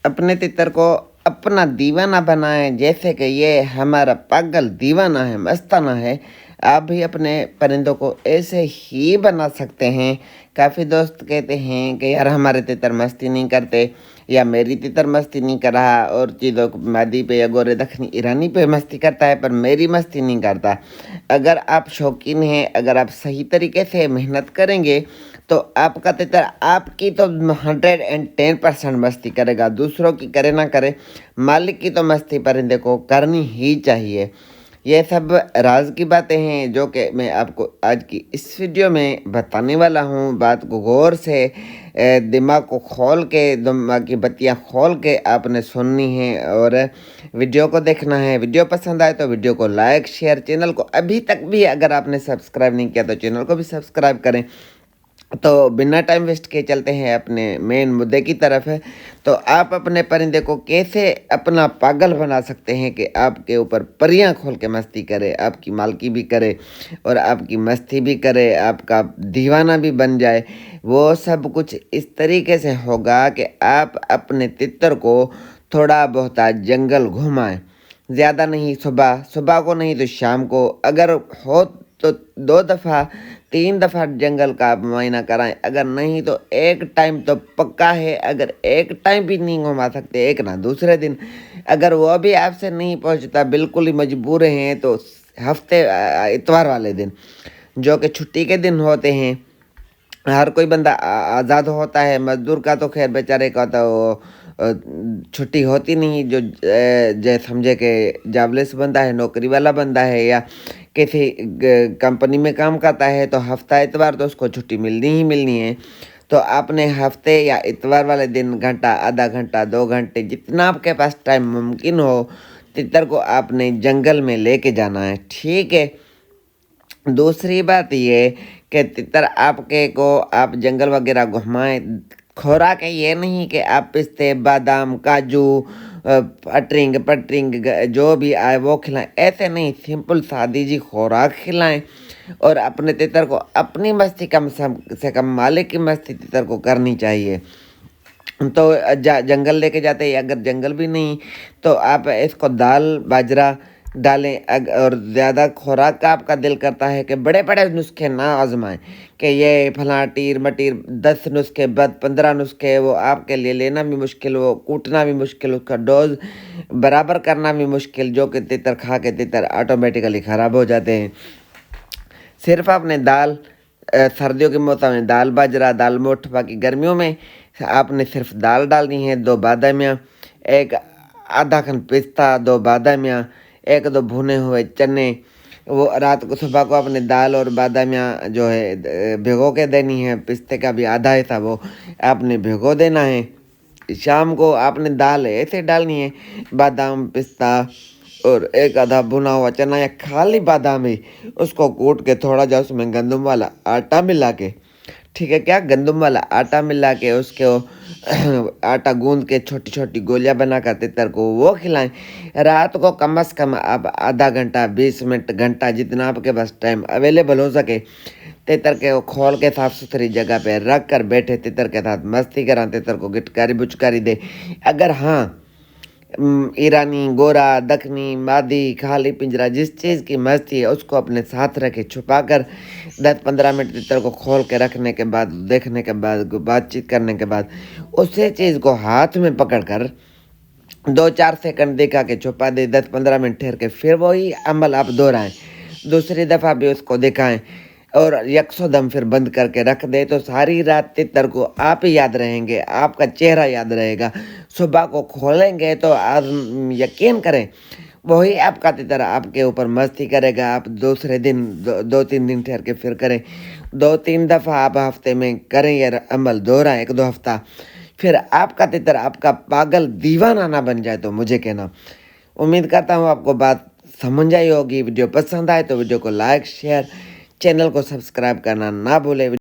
अपने तितर को अपना दीवाना बनाएं, जैसे कि ये हमारा पागल दीवाना है, मस्ताना है। आप भी अपने परिंदों को ऐसे ही बना सकते हैं। काफ़ी दोस्त कहते हैं कि यार हमारे तितर मस्ती नहीं करते, या मेरी तितर मस्ती नहीं कर रहा, और चीज़ों को मादी पे या गोरे दखनी ईरानी पे मस्ती करता है, पर मेरी मस्ती नहीं करता। अगर आप शौकीन हैं, अगर आप सही तरीके से मेहनत करेंगे, तो आपका तितर आपकी तो 110% मस्ती करेगा। दूसरों की करे ना करे, मालिक की तो मस्ती परिंदे को करनी ही चाहिए। ये सब राज की बातें हैं जो कि मैं आपको आज की इस वीडियो में बताने वाला हूँ। बात को गौर से दिमाग को खोल के, दिमाग की बत्तियाँ खोल के आपने सुननी है और वीडियो को देखना है। वीडियो पसंद आए तो वीडियो को लाइक शेयर, चैनल को अभी तक भी अगर आपने सब्सक्राइब नहीं किया तो चैनल को भी सब्सक्राइब करें। तो बिना टाइम वेस्ट किए चलते हैं अपने मेन मुद्दे की तरफ है। तो आप अपने परिंदे को कैसे अपना पागल बना सकते हैं कि आपके ऊपर परियां खोल के मस्ती करे, आपकी मालकी भी करे और आपकी मस्ती भी करे, आपका दीवाना भी बन जाए। वो सब कुछ इस तरीके से होगा कि आप अपने तितर को थोड़ा बहुत जंगल घुमाएं। ज़्यादा नहीं, सुबह सुबह को नहीं तो शाम को, अगर हो तो 2 दफ़ा 3 दफ़ा जंगल का मुआयना कराएं। अगर नहीं तो एक टाइम तो पक्का है। अगर एक टाइम भी नहीं घुमा सकते, एक ना दूसरे दिन, अगर वो भी आपसे नहीं पहुंचता, बिल्कुल ही मजबूर हैं, तो हफ्ते इतवार वाले दिन जो कि छुट्टी के दिन होते हैं, हर कोई बंदा आज़ाद होता है। मजदूर का तो खैर बेचारे का तो छुट्टी होती नहीं। जो जैसे समझे कि जॉबलेस बंदा है, नौकरी वाला बंदा है, या किसी कंपनी में काम करता है, तो हफ्ता इतवार तो उसको छुट्टी मिलनी ही मिलनी है। तो आपने हफ्ते या इतवार वाले दिन घंटा, आधा घंटा, 2 घंटे, जितना आपके पास टाइम मुमकिन हो, तितर को आपने जंगल में लेके जाना है। ठीक है। दूसरी बात ये कि तितर आपके को आप जंगल वगैरह घुमाएं। खुराक है ये नहीं कि आप पिस्ते, बादाम, काजू, पटरिंग पटरिंग जो भी आए वो खिलाएं। ऐसे नहीं, सिंपल सादी जी खुराक खिलाएं। और अपने तितर को अपनी मस्ती कम से कम मालिक की मस्ती तितर को करनी चाहिए। तो जंगल लेके जाते हैं, अगर जंगल भी नहीं तो आप इसको दाल बाजरा डालें। और ज़्यादा खुराक का आपका दिल करता है कि बड़े बड़े नुस्खे ना आजमाएं कि ये फला टीर मटीर 10 नुस्खे, बाद 15 नुस्खे, वो आपके लिए लेना भी मुश्किल, वो कूटना भी मुश्किल, उसका डोज बराबर करना भी मुश्किल, जो कि तितर खा के तितर ऑटोमेटिकली ख़राब हो जाते हैं। सिर्फ आपने दाल, सर्दियों के मौसम में दाल बाजरा, दाल मोठ, बाकी गर्मियों में आपने सिर्फ दाल डालनी है। 2 बादामियाँ, एक आधा खन पिस्ता, 2 बादामियाँ, 1-2 भुने हुए चने। वो रात को, सुबह को आपने दाल और बादामियाँ जो है भिगो के देनी है। पिस्ते का भी आधा हिस्सा वो आपने भिगो देना है। शाम को आपने दाल ऐसे डालनी है, बादाम, पिस्ता और एक आधा भुना हुआ चना या खाली बादाम ही, उसको कूट के थोड़ा जा उसमें गंदम वाला आटा मिला के, ठीक है क्या, गंदम वाला आटा मिला के उसको आटा गूंद के छोटी छोटी गोलियां बना कर तितर को वो खिलाएं। रात को कम से कम आप आधा घंटा, 20 मिनट, घंटा, जितना आपके पास टाइम अवेलेबल हो सके, तितर के वो खोल के साफ सुथरी जगह पे रख कर बैठे तितर के साथ मस्ती करा, तितर को गिटकारी बुचकारी दे। अगर हाँ, ईरानी, गोरा, दखनी, मादी, खाली पिंजरा, जिस चीज़ की मस्ती है उसको अपने साथ रखे, छुपा कर 10-15 मिनट तितर को खोल के रखने के बाद, देखने के बाद, बातचीत करने के बाद, उसी चीज़ को हाथ में पकड़ कर 2-4 सेकंड दिखा के छुपा दे। 10-15 मिनट ठहर के फिर वही अमल आप दोहराएं। दूसरी दफ़ा भी उसको दिखाएं और यकसोदम फिर बंद करके रख दे, तो सारी रात तितर को आप ही याद रहेंगे, आपका चेहरा याद रहेगा। सुबह को खोलेंगे तो आप यकीन करें वही आपका तितर आपके ऊपर मस्ती करेगा। आप दूसरे दिन 2-3 दिन ठहर के फिर करें, 2-3 दफ़ा आप हफ्ते में करें ये अमल, दोहराएं 1-2 हफ्ता, फिर आपका तितर आपका पागल दीवाना ना बन जाए तो मुझे कहना। उम्मीद करता हूँ आपको बात समझ आई होगी। वीडियो पसंद आए तो वीडियो को लाइक शेयर, चैनल को सब्सक्राइब करना ना भूलें।